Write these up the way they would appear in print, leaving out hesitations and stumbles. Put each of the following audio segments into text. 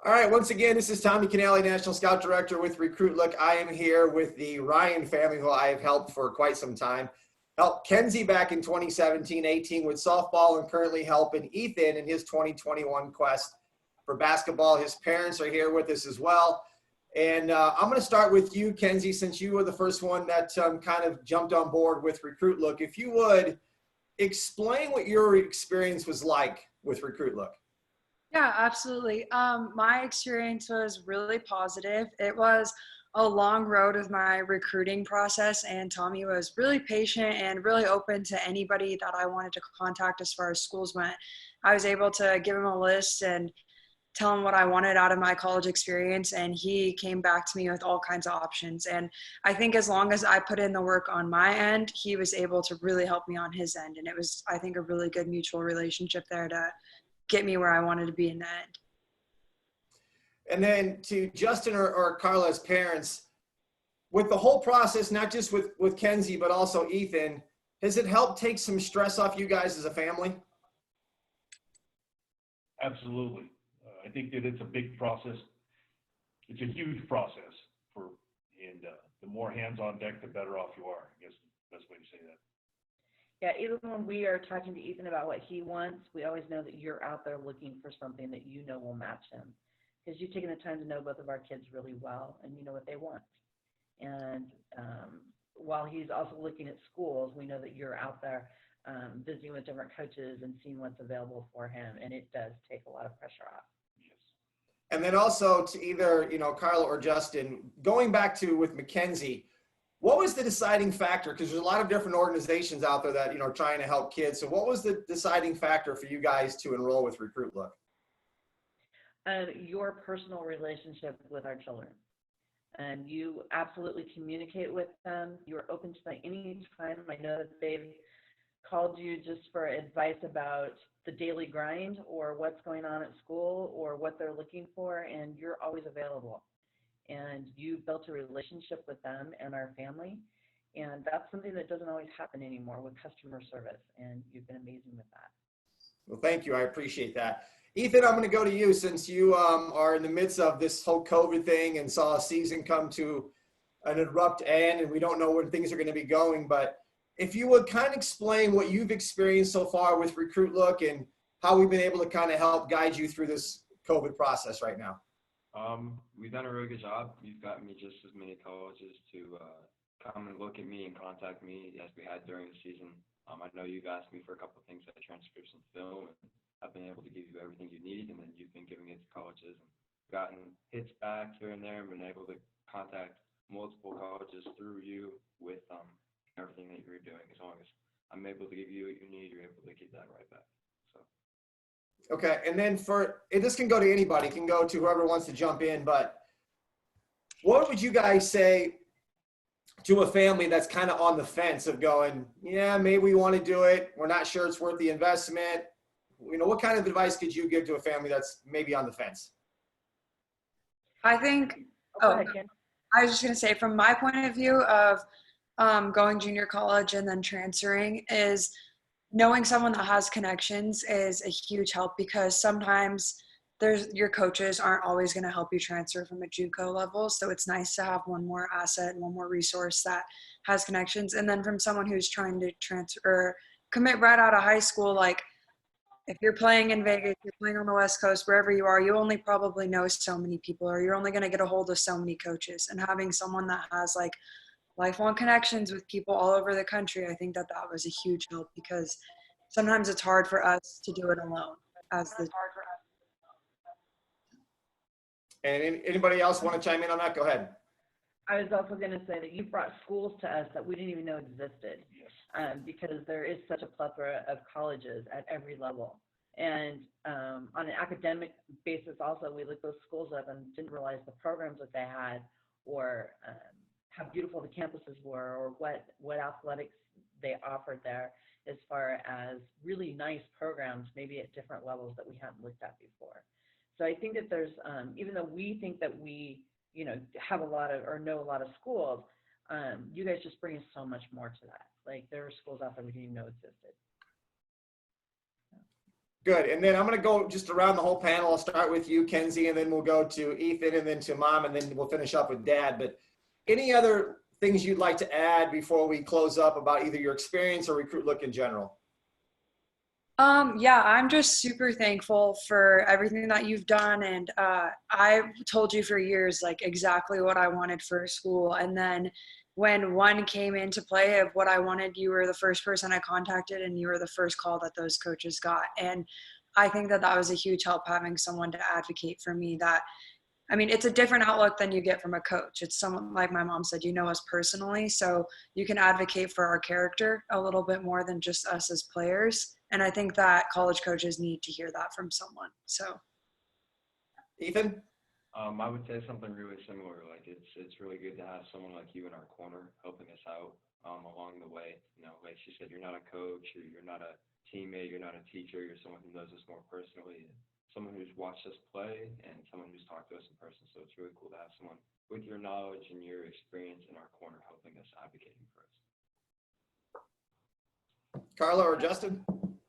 All right, once again, this is Tommy Canale, National Scout Director with RecruitLook. I am here with the Ryan family, who I have helped for quite some time. Helped Kenzie back in 2017-18 with softball, and currently helping Ethan in his 2021 quest for basketball. His parents are here with us as well. And I'm going to start with you, Kenzie, since you were the first one that kind of jumped on board with RecruitLook. If you would, explain what your experience was like with RecruitLook. Yeah, absolutely. My experience was really positive. It was a long road with my recruiting process, and Tommy was really patient and really open to anybody that I wanted to contact as far as schools went. I was able to give him a list and tell him what I wanted out of my college experience, and he came back to me with all kinds of options. And I think as long as I put in the work on my end, he was able to really help me on his end. And it was, I think, a really good mutual relationship there to get me where I wanted to be in the end. And then to Justin or Carla's parents, with the whole process, not just with Kenzie, but also Ethan, has it helped take some stress off you guys as a family? Absolutely. I think that it's a big process. It's a huge process and the more hands on deck, the better off you are. I guess the best way to say that. Yeah, even when we are talking to Ethan about what he wants, we always know that you're out there looking for something that you know will match him. Because you've taken the time to know both of our kids really well, and you know what they want. And while he's also looking at schools, we know that you're out there visiting with different coaches and seeing what's available for him, and it does take a lot of pressure off. Yes. And then also to either, Carla or Justin, going back to with McKenzie, what was the deciding factor? Because there's a lot of different organizations out there that, are trying to help kids. So what was the deciding factor for you guys to enroll with RecruitLook? Your personal relationship with our children. And you absolutely communicate with them. You're open to them any time. I know that they've called you just for advice about the daily grind or what's going on at school or what they're looking for, and you're always available. And you built a relationship with them and our family. And that's something that doesn't always happen anymore with customer service. And you've been amazing with that. Well, thank you. I appreciate that. Ethan, I'm going to go to you since you are in the midst of this whole COVID thing and saw a season come to an abrupt end, and we don't know when things are going to be going. But if you would kind of explain what you've experienced so far with RecruitLook and how we've been able to kind of help guide you through this COVID process right now. We've done a really good job. You've gotten me just as many colleges to come and look at me and contact me as we had during the season. I know you've asked me for a couple of things like transcripts and film, and I've been able to give you everything you need, and then you've been giving it to colleges and gotten hits back here and there and been able to contact multiple colleges through you with everything that you're doing. As long as I'm able to give you what you need, you're able to get that right back. Okay, and then this can go to anybody, it can go to whoever wants to jump in, but what would you guys say to a family that's kind of on the fence of going, yeah, maybe we want to do it, we're not sure it's worth the investment? What kind of advice could you give to a family that's maybe on the fence? I think, I was just going to say, from my point of view of going junior college and then transferring, is knowing someone that has connections is a huge help, because sometimes your coaches aren't always going to help you transfer from a JUCO level. So it's nice to have one more asset, one more resource that has connections. And then from someone who's trying to transfer or commit right out of high school, like if you're playing in Vegas, you're playing on the West Coast, wherever you are, you only probably know so many people, or you're only going to get a hold of so many coaches. And having someone that has like lifelong connections with people all over the country, I think that was a huge help, because sometimes it's hard for us to do it alone. And anybody else want to chime in on that? Go ahead. I was also going to say that you brought schools to us that we didn't even know existed. Yes. Because there is such a plethora of colleges at every level. And on an academic basis also, we looked those schools up and didn't realize the programs that they had, or how beautiful the campuses were, or what athletics they offered there, as far as really nice programs, maybe at different levels that we hadn't looked at before. So I think that there's, even though we think that we, have a lot of, or know a lot of schools, you guys just bring us so much more to that. Like, there are schools out there we didn't even know existed. Good. And then I'm going to go just around the whole panel. I'll start with you, Kenzie, and then we'll go to Ethan and then to Mom, and then we'll finish up with Dad. But any other things you'd like to add before we close up about either your experience or RecruitLook in general? Yeah, I'm just super thankful for everything that you've done. And I told you for years, like exactly what I wanted for school. And then when one came into play of what I wanted, you were the first person I contacted and you were the first call that those coaches got. And I think that that was a huge help, having someone to advocate for me. That, I mean, it's a different outlook than you get from a coach. It's someone, like my mom said, you know us personally, so you can advocate for our character a little bit more than just us as players. And I think that college coaches need to hear that from someone. So, Ethan? I would say something really similar. Like it's really good to have someone like you in our corner helping us out along the way. You know, like she said, you're not a coach, or you're not a teammate, you're not a teacher. You're someone who knows us more personally, someone who's watched us play, and someone who's talked to us in person. So it's really cool to have someone with your knowledge and your experience in our corner helping us, advocating for us. Carla or Justin?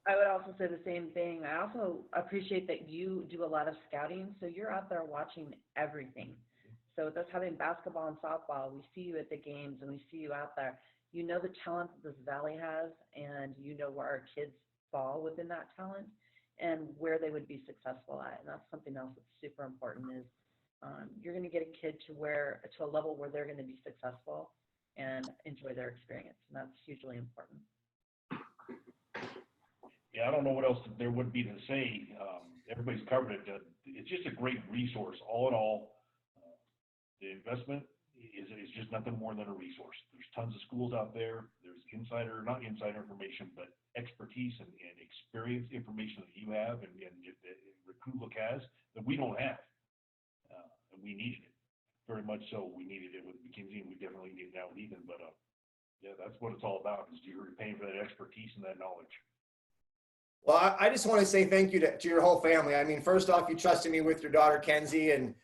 I would also say the same thing. I also appreciate that you do a lot of scouting, so you're out there watching everything. So with us having basketball and softball, we see you at the games and we see you out there. You know the talent that this valley has, and you know where our kids fall within that talent and where they would be successful at. And that's something else that's super important is you're going to get a kid to a level where they're going to be successful and enjoy their experience. And that's hugely important. Yeah, I don't know what else there would be to say. Everybody's covered it. It's just a great resource. All in all, the investment is just nothing more than a resource. There's tons of schools out there. There's not insider information, but expertise and experience information that you have and RecruitLook has that we don't have. And we needed it. Very much so. We needed it with McKenzie, and we definitely need it now with Ethan. But yeah, that's what it's all about, is you're paying for that expertise and that knowledge. Well, I just want to say thank you to your whole family. I mean, first off, you trusted me with your daughter, Kenzie, and,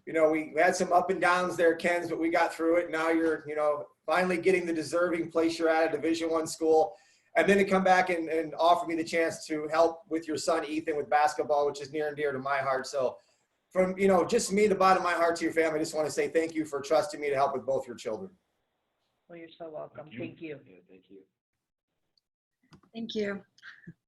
you know, we had some up and downs there, Kenz, but we got through it. Now you're, you know, finally getting the deserving place you're at a Division I school. And then to come back and offer me the chance to help with your son, Ethan, with basketball, which is near and dear to my heart. So from, you know, just me, the bottom of my heart to your family, I just want to say thank you for trusting me to help with both your children. Well, you're so welcome. Thank you. Yeah, thank you. thank you.